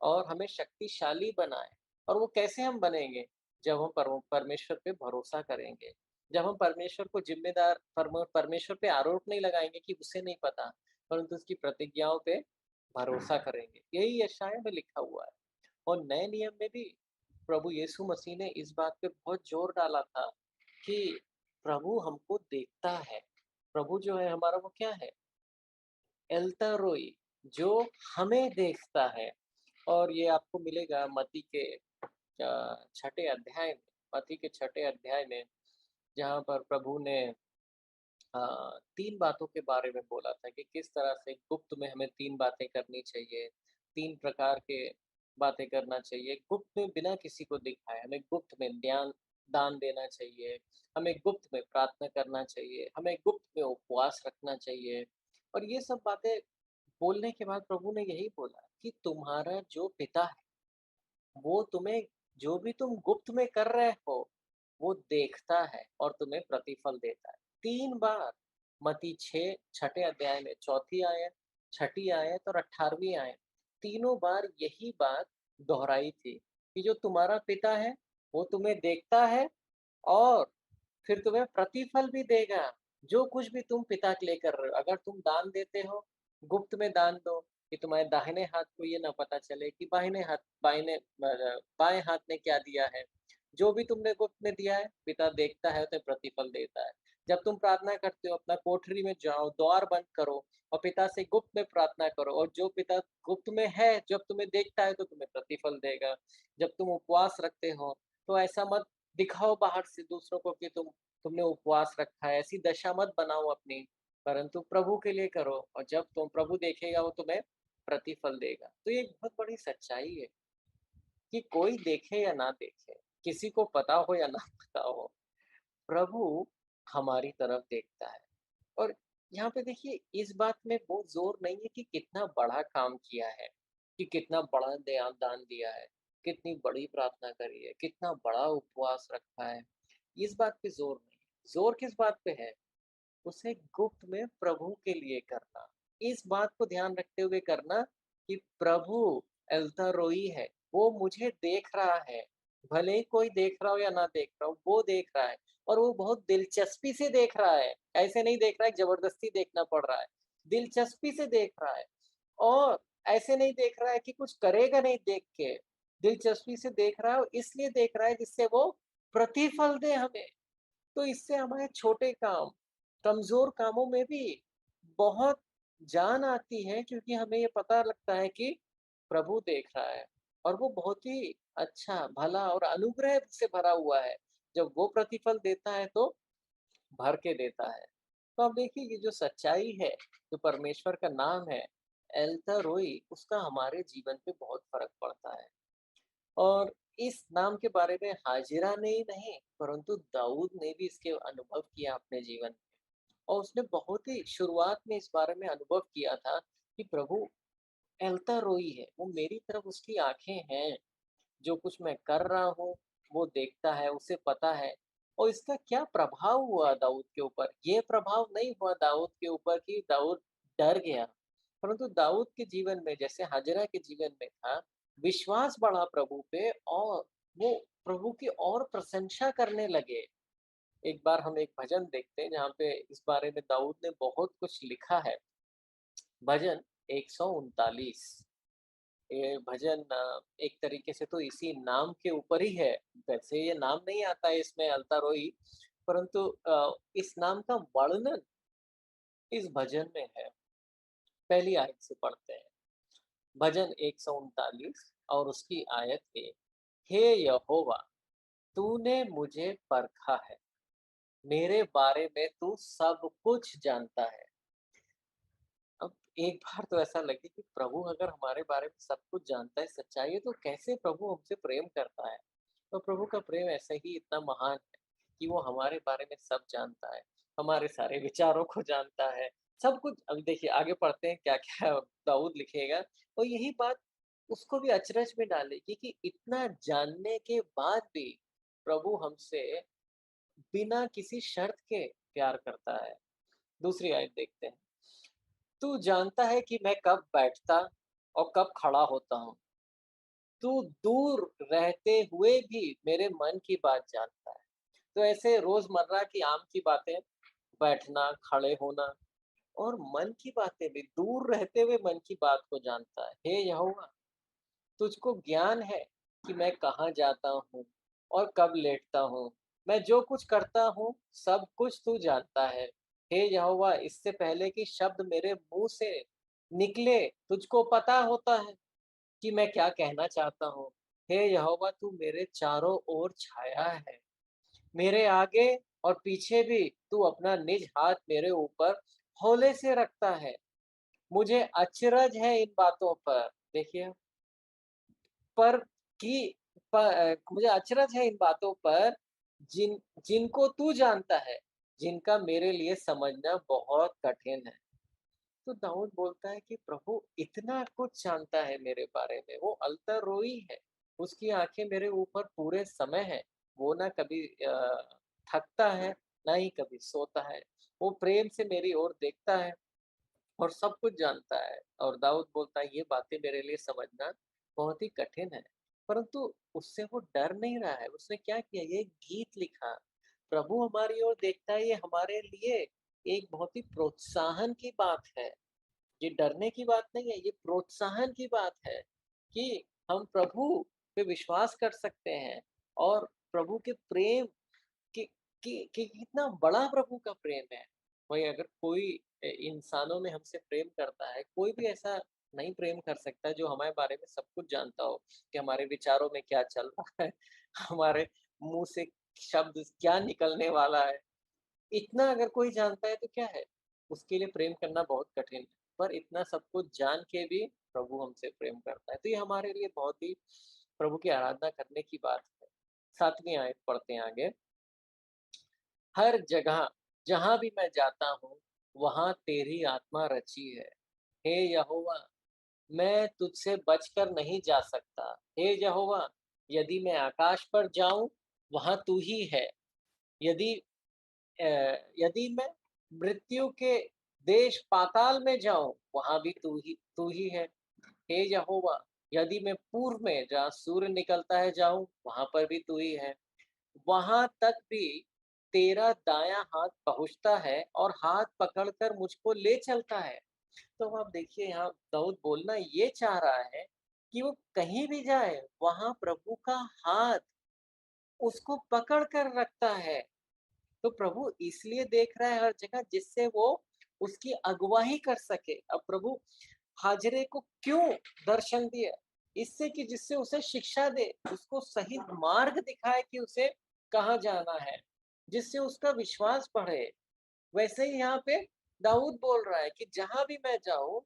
और हमें शक्तिशाली बनाए। और वो कैसे हम बनेंगे? जब हम परमेश्वर पे भरोसा करेंगे, जब हम परमेश्वर को जिम्मेदार परमेश्वर पे आरोप नहीं लगाएंगे कि उसे नहीं पता, परंतु उसकी प्रतिज्ञाओं पे भरोसा करेंगे। यही यशाया में लिखा हुआ है। और नए नियम में भी प्रभु यीशु मसीह ने इस बात पे बहुत जोर डाला था कि प्रभु हमको देखता है। प्रभु जो है हमारा वो क्या है? एल्तारोई, जो हमें देखता है। और ये आपको मिलेगा मत्ती के छठे अध्याय में, मत्ती के छठे अध्याय में, जहाँ पर प्रभु ने 3 बातों के बारे में बोला था कि किस तरह से गुप्त में हमें 3 बातें करनी चाहिए, 3 प्रकार के बातें करना चाहिए, गुप्त में बिना किसी को दिखाए, हमें गुप्त में दान देना चाहिए, हमें गुप्त में प्रार्थना करना चाहिए, हमें गुप्त में उपवास रखना चाहिए। और ये सब बातें बोलने के बाद प्रभु ने यही बोला कि तुम्हारा जो पिता है, वो तुम्हें जो भी तुम गुप्त में कर रहे हो, वो देखता है और तुम्हें प्रतिफल देता है। 3 बार मत्ती 6 छठे अध्याय में चौथी आयत, छठी आयत और 18वीं आयत, तीनों बार यही बात दोहराई थी कि जो तुम्हारा पिता है, वो तुम्हें देखता है और फिर तुम्हें प्रतिफल भी देगा। जो कुछ भी तुम पिता के लिए कर रहे हो, अगर तुम दान देते हो, गुप्त में दान दो कि तुम्हारे दाहिने हाथ को ये ना पता चले कि बाएं हाथ ने क्या दिया है। जो भी तुमने गुप्त में दिया है, पिता देखता है तो प्रतिफल देता है। जब तुम प्रार्थना करते हो, अपना कोठरी में जाओ, द्वार बंद करो और पिता से गुप्त में प्रार्थना करो, और जो पिता गुप्त में है, जब तुम्हें देखता है तो तुम्हें प्रतिफल देगा। जब तुम उपवास रखते हो, तो ऐसा मत दिखाओ बाहर से दूसरों को कि तुमने उपवास रखा है, ऐसी दशा मत बनाओ अपनी, परंतु प्रभु के लिए करो, और जब तुम प्रभु देखेगा वो तुम्हें प्रतिफल देगा। तो ये बहुत बड़ी सच्चाई है कि कोई देखे या ना देखे, किसी को पता हो या ना पता हो, प्रभु हमारी तरफ देखता है। और यहाँ पे देखिए, इस बात में बहुत जोर नहीं है कि कितना बड़ा काम किया है, कि कितना बड़ा दान दिया है, कितनी बड़ी प्रार्थना करी है, कितना बड़ा उपवास रखा है। इस बात पे जोर नहीं है। जोर किस बात पे है? उसे गुप्त में प्रभु के लिए करना। इस बात को ध्यान रखते हुए करना कि प्रभु एल्तारोई है, वो मुझे देख रहा है। भले ही कोई देख रहा हो या ना देख रहा हो, वो देख रहा है, और वो बहुत दिलचस्पी से देख रहा है। ऐसे नहीं देख रहा है जबरदस्ती देखना पड़ रहा है, दिलचस्पी से देख रहा है। और ऐसे नहीं देख रहा है कि कुछ करेगा नहीं देख के, दिलचस्पी से देख रहा है, इसलिए देख रहा है जिससे वो प्रतिफल दे हमें। तो इससे हमारे छोटे काम, कमजोर कामों में भी बहुत जान आती है, क्योंकि हमें ये पता लगता है कि प्रभु देख रहा है और वो बहुत ही अच्छा, भला और अनुग्रह से भरा हुआ है। जब वो प्रतिफल देता है तो भर के देता है। तो अब देखिए, ये जो सच्चाई है, जो परमेश्वर का नाम है एल्ता रोई, उसका हमारे जीवन पे बहुत फर्क पड़ता है। और इस नाम के बारे में हाजिरा ने ही नहीं, परंतु दाऊद ने भी इसके अनुभव किया अपने जीवन में। और उसने बहुत ही शुरुआत में इस बारे में अनुभव किया था कि प्रभु एल्ता रोई है, वो मेरी तरफ उसकी आंखें हैं, जो कुछ मैं कर रहा हूँ वो देखता है, उसे पता है। और इसका क्या प्रभाव हुआ दाऊद के ऊपर? ये प्रभाव नहीं हुआ दाऊद के ऊपर कि दाऊद डर गया, परंतु दाऊद के जीवन में, जैसे हाजिरा के जीवन में था, विश्वास बढ़ा प्रभु पे, और वो प्रभु की और प्रशंसा करने लगे। एक बार हम एक भजन देखते हैं जहाँ पे इस बारे में दाऊद ने बहुत कुछ लिखा है। भजन 139। ये भजन एक तरीके से तो इसी नाम के ऊपर ही है। वैसे ये नाम नहीं आता है इसमें अल्तारोई, परंतु इस नाम का वर्णन इस भजन में है। पहली आयत से पढ़ते हैं। भजन 139 और उसकी आयत 1। हे यहोवा, तूने मुझे परखा है, मेरे बारे में तू सब कुछ जानता है। अब एक बार तो ऐसा लगे कि प्रभु अगर हमारे बारे में सब कुछ जानता है, सच्चाई है, तो कैसे प्रभु हमसे प्रेम करता है। तो प्रभु का प्रेम ऐसे ही इतना महान है कि वो हमारे बारे में सब जानता है, हमारे सारे विचारों को जानता है, सब कुछ। अभी देखिए आगे पढ़ते हैं क्या क्या दाऊद लिखेगा। और यही बात उसको भी अचरज में डालेगी कि इतना जानने के बाद भी प्रभु हमसे बिना किसी शर्त के प्यार करता है। दूसरी आयत देखते हैं। तू जानता है कि मैं कब बैठता और कब खड़ा होता हूँ। तू दूर रहते हुए भी मेरे मन की बात जानता है। तो ऐसे रोजमर्रा की आम की बातें, बैठना, खड़े होना, और मन की बातें भी, दूर रहते हुए मन की बात को जानता है। हे यहोवा, तुझको ज्ञान है कि मैं कहाँ जाता हूँ और कब लेटता हूँ। मैं जो कुछ करता हूँ, सब कुछ तू जानता है। हे यहोवा, इससे पहले कि शब्द मेरे मुँह से निकले, तुझको पता होता है कि मैं क्या कहना चाहता हूँ। हे यहोवा, तू मेरे चारों ओर छाया है। मेरे आगे और पीछे भी तू अपना निज हाथ मेरे ऊपर हौले से रखता है। मुझे अचरज है इन बातों पर। देखिए, पर कि मुझे अचरज है इन बातों पर, जिनको तू जानता है, जिनका मेरे लिए समझना बहुत कठिन है। तो दाऊद बोलता है कि प्रभु इतना कुछ जानता है मेरे बारे में, वो अल्तरोई है, उसकी आंखें मेरे ऊपर पूरे समय है। वो ना कभी थकता है, ना ही कभी सोता है। वो प्रेम से मेरी ओर देखता है और सब कुछ जानता है। और दाऊद बोलता है ये बातें मेरे लिए समझना बहुत ही कठिन है, परंतु उससे वो डर नहीं रहा है। उसने क्या किया, ये गीत लिखा। प्रभु हमारी ओर देखता है, ये हमारे लिए एक बहुत ही प्रोत्साहन की बात है। ये डरने की बात नहीं है, ये प्रोत्साहन की बात है कि हम प्रभु पे विश्वास कर सकते हैं। और प्रभु के प्रेम कि कि कितना बड़ा प्रभु का प्रेम है। वही अगर कोई इंसानों में हमसे प्रेम करता है, कोई भी ऐसा नहीं प्रेम कर सकता जो हमारे बारे में सब कुछ जानता हो, कि हमारे विचारों में क्या चल रहा है, हमारे मुँह से शब्द क्या निकलने वाला है। इतना अगर कोई जानता है तो क्या है, उसके लिए प्रेम करना बहुत कठिन है। पर इतना सब कुछ जान के भी प्रभु हमसे प्रेम करता है। तो ये हमारे लिए बहुत ही प्रभु की आराधना करने की बात है। 7वीं आयत पढ़ते हैं आगे। हर जगह जहाँ भी मैं जाता हूँ, वहाँ तेरी आत्मा रची है। हे यहोवा, मैं तुझसे बचकर नहीं जा सकता। हे यहोवा, यदि मैं आकाश पर जाऊं, वहाँ तू ही है। यदि अ, यदि मैं मृत्यु के देश पाताल में जाऊं, वहाँ भी तू ही है। हे यहोवा, यदि मैं पूर्व में जहाँ सूर्य निकलता है जाऊं, वहाँ पर भी तू ही है। वहां तक भी तेरा दायां हाथ पहुंचता है और हाथ पकड़कर मुझको ले चलता है। तो आप देखिए, यहाँ दाऊद बोलना ये चाह रहा है कि वो कहीं भी जाए, वहां प्रभु का हाथ उसको पकड़ कर रखता है। तो प्रभु इसलिए देख रहा है हर जगह, जिससे वो उसकी अगुवाही कर सके। अब प्रभु हाजिरे को क्यों दर्शन दिया, इससे कि जिससे उसे शिक्षा दे, उसको सही मार्ग दिखाए कि उसे कहाँ जाना है, जिससे उसका विश्वास बढ़े। वैसे ही यहाँ पे दाऊद बोल रहा है कि जहां भी मैं जाऊं,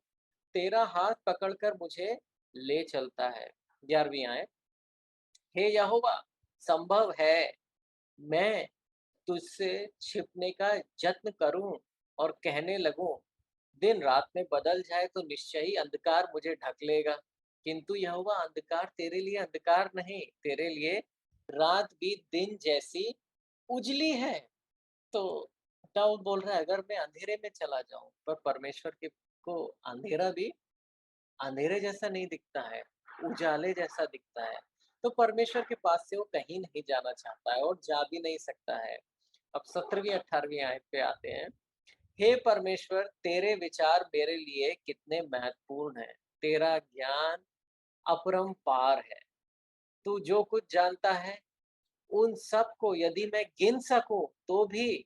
तेरा हाथ पकड़कर मुझे ले चलता है। 11वीं आयत। हे यहोवा, संभव है मैं तुझसे छिपने का यत्न करूं और कहने लगूं, दिन रात में बदल जाए तो निश्चय ही अंधकार मुझे ढक लेगा। किंतु यहोवा, अंधकार तेरे लिए अंधकार नहीं, तेरे लिए रात भी दिन जैसी उजली है। तो दाऊद बोल रहा है, अगर मैं अंधेरे में चला जाऊं, पर परमेश्वर के को अंधेरा भी अंधेरे जैसा नहीं दिखता है, उजाले जैसा दिखता है। तो परमेश्वर के पास से वो कहीं नहीं जाना चाहता है और जा भी नहीं सकता है। अब 17वीं 18वीं आयत पे आते हैं। हे परमेश्वर, तेरे विचार मेरे लिए कितने महत्वपूर्ण हैं। तेरा ज्ञान अपरंपार है। तू जो कुछ जानता है, उन सब को यदि मैं गिन सकूं, तो भी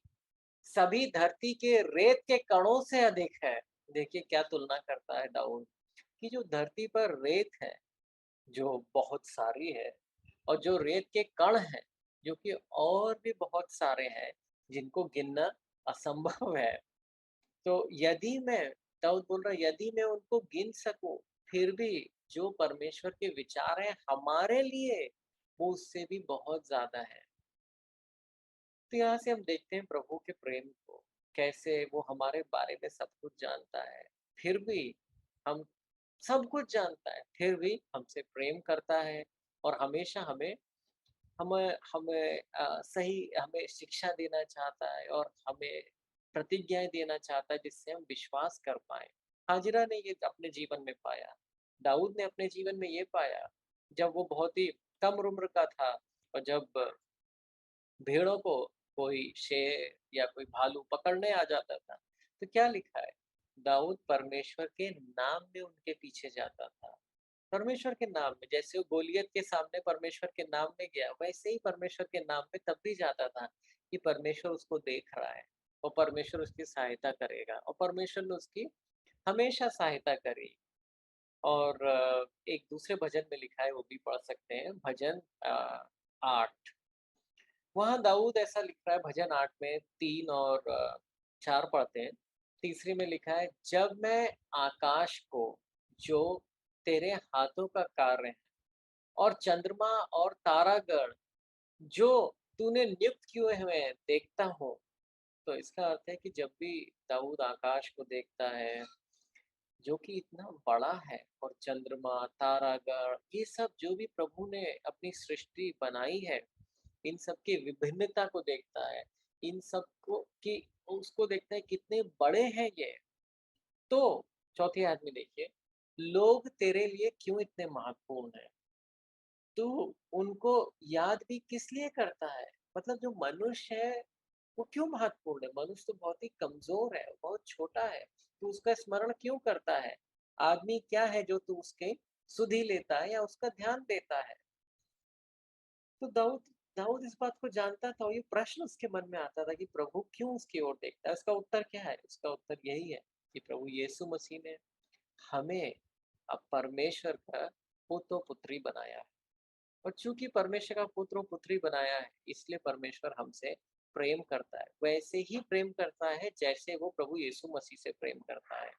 सभी धरती के रेत के कणों से अधिक है। देखिए क्या तुलना करता है दाऊद, कि जो धरती पर रेत है, जो बहुत सारी है, और जो रेत के कण हैं, जो कि और भी बहुत सारे हैं, जिनको गिनना असंभव है। तो यदि मैं, दाऊद बोल रहा है, यदि मैं उनको गिन सकूं, फिर भी जो परमेश्वर के विचार हैं हमारे लिए, वो उससे भी बहुत ज्यादा है। तो यहाँ से हम देखते हैं प्रभु के प्रेम को, कैसे वो हमारे बारे में सब कुछ जानता है, फिर भी हम सब कुछ जानता है, फिर भी हमसे प्रेम करता है। और हमेशा हमें हमें हमें सही हमें शिक्षा देना चाहता है, और हमें प्रतिज्ञाएं देना चाहता है, जिससे हम विश्वास कर पाए। हाजिरा ने ये अपने जीवन में पाया, दाऊद ने अपने जीवन में ये पाया, जब वो बहुत ही कम उम्र का था, और जब भेड़ों को कोई शेर या कोई भालू पकड़ने आ जाता था, तो क्या लिखा है, दाऊद परमेश्वर के नाम में उनके पीछे जाता था। परमेश्वर के नाम में, जैसे वो गोलियत के सामने परमेश्वर के नाम में गया, वैसे ही परमेश्वर के नाम में तब भी जाता था कि परमेश्वर उसको देख रहा है और परमेश्वर उसकी सहायता करेगा और परमेश्वर ने उसकी हमेशा सहायता करी। और एक दूसरे भजन में लिखा है, वो भी पढ़ सकते हैं, भजन 8। वहाँ दाऊद ऐसा लिख रहा है भजन 8 में 3 और 4 पढ़ते हैं। तीसरी में लिखा है, जब मैं आकाश को जो तेरे हाथों का कार्य है और चंद्रमा और तारागण जो तूने नियुक्त किए हुए हैं देखता हूँ। तो इसका अर्थ है कि जब भी दाऊद आकाश को देखता है जो कि इतना बड़ा है, और चंद्रमा, तारागण, ये सब जो भी प्रभु ने अपनी सृष्टि बनाई है, इन सब की विभिन्नता को देखता है, इन सब को कि उसको देखता है कितने बड़े हैं ये। तो चौथी आयत में देखिए, लोग तेरे लिए क्यों इतने महत्वपूर्ण हैं? तू उनको याद भी किस लिए करता है? मतलब जो मनुष्य है, वो क्यों महत्वपूर्ण है? मनुष्य तो बहुत ही कमज़ोर है, बहुत छोटा है, तू उसका स्मरण क्यों करता है? आदमी क्या है जो तू उसके सुधि लेता है या उसका ध्यान देता है? तो दाऊद दाऊद इस बात को जानता था और ये प्रश्न उसके मन में आता था कि प्रभु क्यों उसकी ओर देखता है? उसका उत्तर क्या है? उसका उत्तर यही है कि प्रभु यीशु मसीह ने हमें अब परमेश्वर का पुत्र और पुत्री बनाया है। और चूंकि परमेश्वर का पुत्र और पुत्री बनाया है, इसलिए परमेश्वर हमसे प्रेम करता है। वैसे ही प्रेम करता है जैसे वो प्रभु यीशु मसीह से प्रेम करता है,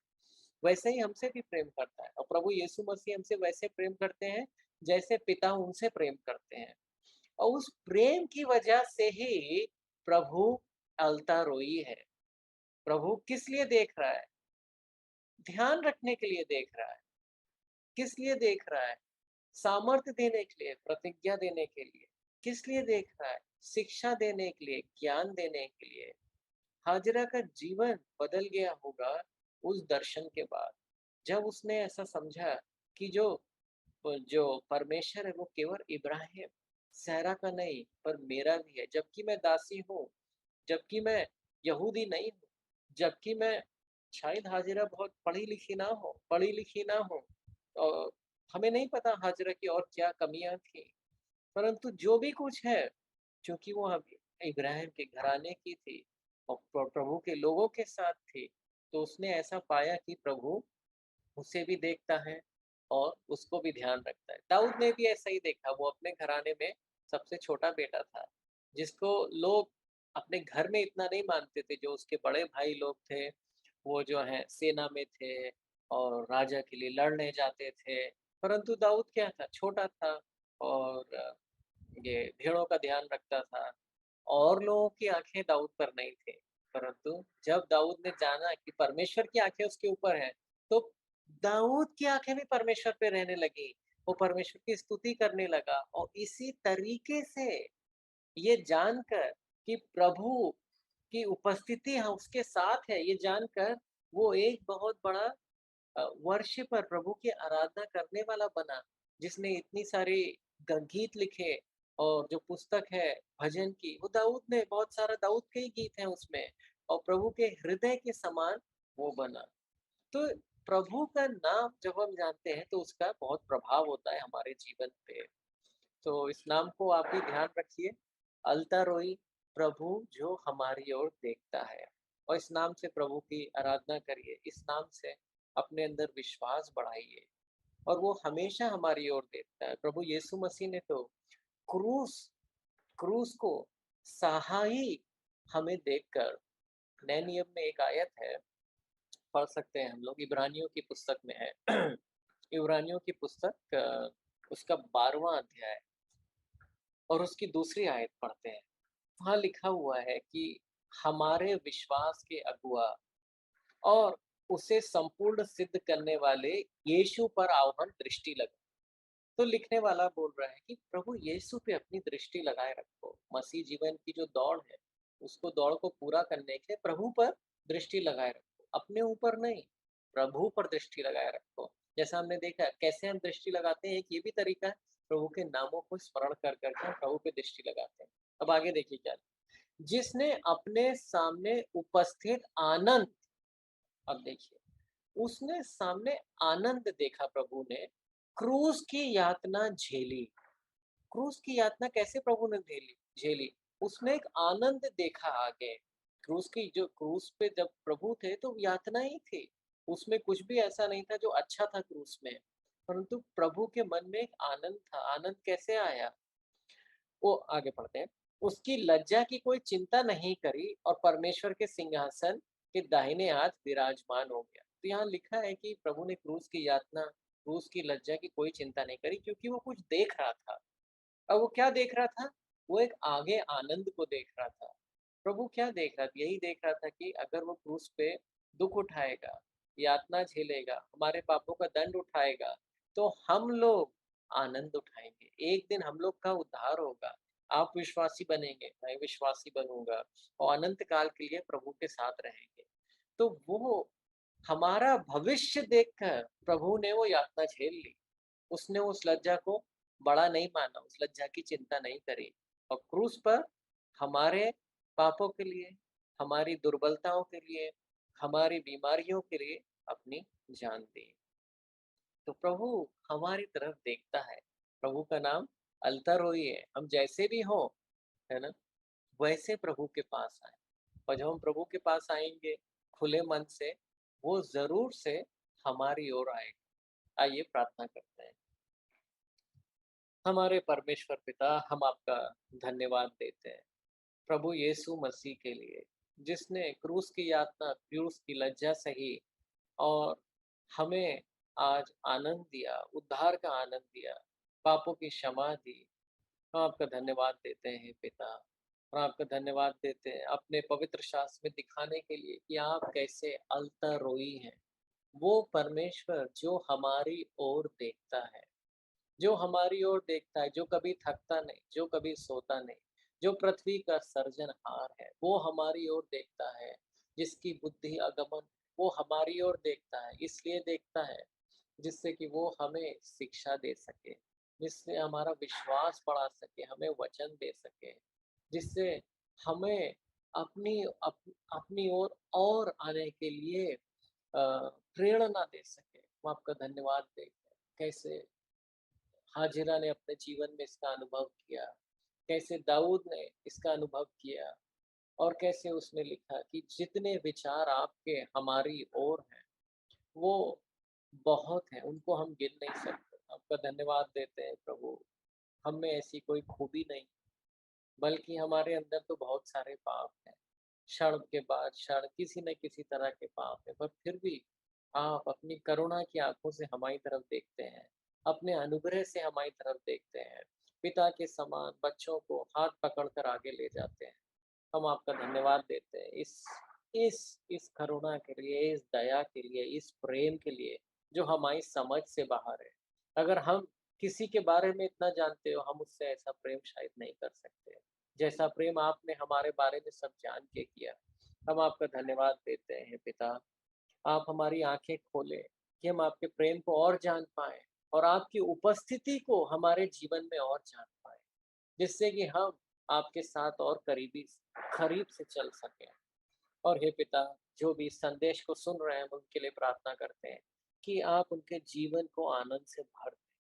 वैसे ही हमसे भी प्रेम करता है। और प्रभु यीशु मसीह हमसे वैसे प्रेम करते हैं जैसे पिता उनसे प्रेम करते हैं। और उस प्रेम की वजह से ही प्रभु अलता रोई है। प्रभु किस लिए देख रहा है? ध्यान रखने के लिए देख रहा है। किस लिए देख रहा है? सामर्थ्य देने के लिए, प्रतिज्ञा देने के लिए। किस लिए देख रहा है? शिक्षा देने के लिए, ज्ञान देने के लिए। हाजिरा का जीवन बदल गया होगा उस दर्शन के बाद, जब उसने ऐसा समझा कि जो जो परमेश्वर है वो केवल इब्राहिम, सहरा का नहीं पर मेरा भी है। जबकि मैं दासी हूँ, जबकि मैं यहूदी नहीं हूँ, जबकि मैं शायद हाजिरा बहुत पढ़ी लिखी ना हो, और हमें नहीं पता हाजिरा की और क्या कमियां थी, परंतु जो भी कुछ है, क्योंकि वो अभी इब्राहिम के घराने की थी और प्रभु के लोगों के साथ थी, तो उसने ऐसा पाया कि प्रभु उसे भी देखता है और उसको भी ध्यान रखता है। दाऊद ने भी ऐसा ही देखा। वो अपने घराने में सबसे छोटा बेटा था, जिसको लोग अपने घर में इतना नहीं मानते थे। जो उसके बड़े भाई लोग थे, वो जो है सेना में थे और राजा के लिए लड़ने जाते थे, परंतु दाऊद क्या था, छोटा था और ये भेड़ों का ध्यान रखता था। और लोगों की आंखें दाऊद पर नहीं थी, परंतु जब दाऊद ने जाना कि परमेश्वर की आंखें उसके ऊपर हैं, तो दाऊद की आंखें भी परमेश्वर पे रहने लगी। वो परमेश्वर की स्तुति करने लगा, और इसी तरीके से ये जानकर कि प्रभु की उपस्थिति उसके साथ है, ये जानकर वो एक बहुत बड़ा वर्शिपर, प्रभु की आराधना करने वाला बना, जिसने इतनी सारी गीत लिखे। और जो पुस्तक है भजन की, वो दाऊद ने, बहुत सारा दाऊद के ही गीत हैं उसमें, और प्रभु के हृदय के समान वो बना। तो प्रभु का नाम जब हम जानते हैं तो उसका बहुत प्रभाव होता है हमारे जीवन पे। तो इस नाम को आप भी ध्यान रखिए, अलता रोई, प्रभु जो हमारी ओर देखता है। और इस नाम से प्रभु की आराधना करिए, इस नाम से अपने अंदर विश्वास बढ़ाइए, और वो हमेशा हमारी ओर देखता है। प्रभु यीशु मसीह ने तो क्रूस क्रूस को सहाई हमें देखकर, नए नियम में एक आयत है, पढ़ सकते हैं हम लोग, इब्रानियों की पुस्तक में है। इब्रानियों की पुस्तक उसका 12वां अध्याय और उसकी दूसरी आयत पढ़ते हैं। वहाँ लिखा हुआ है कि हमारे विश्वास के अगुआ और उसे संपूर्ण सिद्ध करने वाले यीशु पर आह्वान दृष्टि लगा। तो लिखने वाला बोल रहा है कि प्रभु यीशु पे अपनी दृष्टि लगाए रखो। मसीह जीवन की जो दौड़ है, उसको दौड़ को पूरा करने के लिए प्रभु पर दृष्टि लगाए रखो, अपने ऊपर नहीं, प्रभु पर दृष्टि लगाए रखो। जैसा हमने देखा कैसे हम दृष्टि लगाते हैं, ये भी तरीका है, प्रभु के नामों को स्मरण कर करके हम प्रभु पे दृष्टि लगाते हैं। अब आगे देखिए क्या, जिसने अपने सामने उपस्थित आनंद, अब देखिए, उसने सामने आनंद देखा प्रभु ने, क्रूस की यातना झेली। क्रूस की यातना कैसे प्रभु ने झेली झेली उसने एक आनंद देखा आगे। क्रूस पे जब प्रभु थे तो यातना ही थी। उसमें कुछ भी ऐसा नहीं था जो अच्छा था क्रूस में, परंतु प्रभु के मन में एक आनंद था। आनंद कैसे आया, वो आगे पढ़ते हैं। उसकी लज्जा की कोई चिंता नहीं करी और परमेश्वर के सिंहासन के दाहिने हाथ विराजमान हो गया। तो यहाँ लिखा है कि प्रभु ने क्रूस की लज्जा की कोई चिंता नहीं करी, क्योंकि वो कुछ देख रहा था। अब वो क्या देख रहा था? वो एक आगे आनंद को देख रहा था। प्रभु क्या देख रहा था? यही देख रहा था कि अगर वो क्रूस पे दुख उठाएगा, यातना झेलेगा, हमारे पापों का दंड उठाएगा, तो हम लोग आनंद उठाएंगे। एक दिन हम लोग का उद्धार होगा। आप विश्वासी बनेंगे, मैं विश्वासी बनूंगा और अनंत काल के लिए प्रभु के साथ रहेंगे। तो वो हमारा भविष्य देखकर प्रभु ने वो यातना झेल ली। उसने उस लज्जा को बड़ा नहीं माना, उस लज्जा की चिंता नहीं करी और क्रूस पर हमारे पापों के लिए, हमारी दुर्बलताओं के लिए, हमारी बीमारियों के लिए अपनी जान दी। तो प्रभु हमारी तरफ देखता है। प्रभु का नाम अल्तारोई है। हम जैसे भी हो, है ना, वैसे प्रभु के पास आए। और जब हम प्रभु के पास आएंगे खुले मन से, वो जरूर से हमारी ओर आएगा। आइए प्रार्थना करते हैं। हमारे परमेश्वर पिता, हम आपका धन्यवाद देते हैं प्रभु यीशु मसीह के लिए, जिसने क्रूस की यातना, क्रूस की लज्जा सही और हमें आज आनंद दिया, उद्धार का आनंद दिया, पापों की क्षमा दी। हम आपका धन्यवाद देते हैं पिता। और आपका धन्यवाद देते हैं अपने पवित्र शास्त्र में दिखाने के लिए कि आप कैसे अल्तारोई हैं। वो परमेश्वर जो हमारी ओर देखता है, जो हमारी ओर देखता है, जो कभी थकता नहीं, जो कभी सोता नहीं, जो पृथ्वी का सर्जनहार है, वो हमारी ओर देखता है। जिसकी बुद्धि अगमन, वो हमारी ओर देखता है। इसलिए देखता है जिससे कि वो हमें शिक्षा दे सके, जिससे हमारा विश्वास बढ़ा सके, हमें वचन दे सके, जिससे हमें अपनी ओर और आने के लिए प्रेरणा दे सके। हम आपका धन्यवाद देते हैं। कैसे हाजिरा ने अपने जीवन में इसका अनुभव किया, कैसे दाऊद ने इसका अनुभव किया और कैसे उसने लिखा कि जितने विचार आपके हमारी ओर हैं वो बहुत हैं, उनको हम गिन नहीं सकते। आपका धन्यवाद देते हैं प्रभु। हम में ऐसी कोई खूबी नहीं, बल्कि हमारे अंदर तो बहुत सारे पाप हैं। क्षण के बाद क्षण किसी न किसी तरह के पाप है, पर फिर भी आप अपनी करुणा की आंखों से हमारी तरफ देखते हैं, अपने अनुग्रह से हमारी तरफ देखते हैं। पिता के समान बच्चों को हाथ पकड़कर आगे ले जाते हैं। हम आपका धन्यवाद देते हैं इस करुणा के लिए, इस दया के लिए, इस प्रेम के लिए जो हमारी समझ से बाहर है। अगर हम किसी के बारे में इतना जानते हो, हम उससे ऐसा प्रेम शायद नहीं कर सकते जैसा प्रेम आपने हमारे बारे में सब जान के किया। हम आपका धन्यवाद देते हैं पिता। आप हमारी आंखें खोलें कि हम आपके प्रेम को और जान पाए और आपकी उपस्थिति को हमारे जीवन में और जान पाए, जिससे कि हम आपके साथ और करीब से चल सकें। और हे पिता, जो भी इस संदेश को सुन रहे हैं, हम उनके लिए प्रार्थना करते हैं कि आप उनके जीवन को आनंद से भर दें,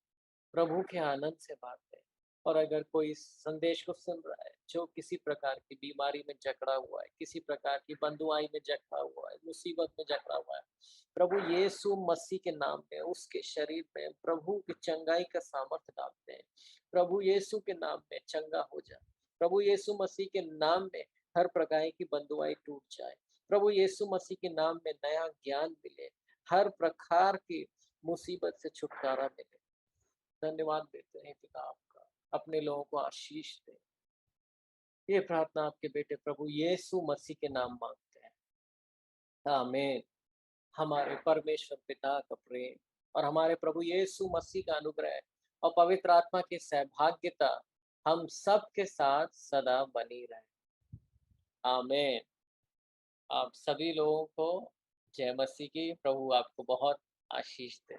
प्रभु के आनंद से भर दें। और अगर कोई इस संदेश को सुन रहा है जो किसी प्रकार की बीमारी में जकड़ा हुआ है, किसी प्रकार की बंधुआई में जकड़ा हुआ है, मुसीबत में जकड़ा हुआ है, प्रभु यीशु मसीह के नाम में उसके शरीर में प्रभु की चंगाई का सामर्थ्य डालते हैं। प्रभु यीशु के नाम में चंगा हो जाए। प्रभु यीशु मसीह के नाम में हर प्रकार की बंधुआई टूट जाए। प्रभु यीशु मसीह के नाम में नया ज्ञान मिले, हर प्रकार की मुसीबत से छुटकारा मिले। धन्यवाद देते हैं पिता आपका। अपने लोगों को आशीष दे। ये प्रार्थना आपके बेटे प्रभु यीशु मसीह के नाम मांगते हैं, आमीन। हमारे परमेश्वर पिता का प्रेम और हमारे प्रभु यीशु मसीह का अनुग्रह और पवित्र आत्मा की सहभाग्यता हम सब के साथ सदा बनी रहे। आमीन। आप सभी लोगों को जय मसीह की। प्रभु आपको बहुत आशीष दे।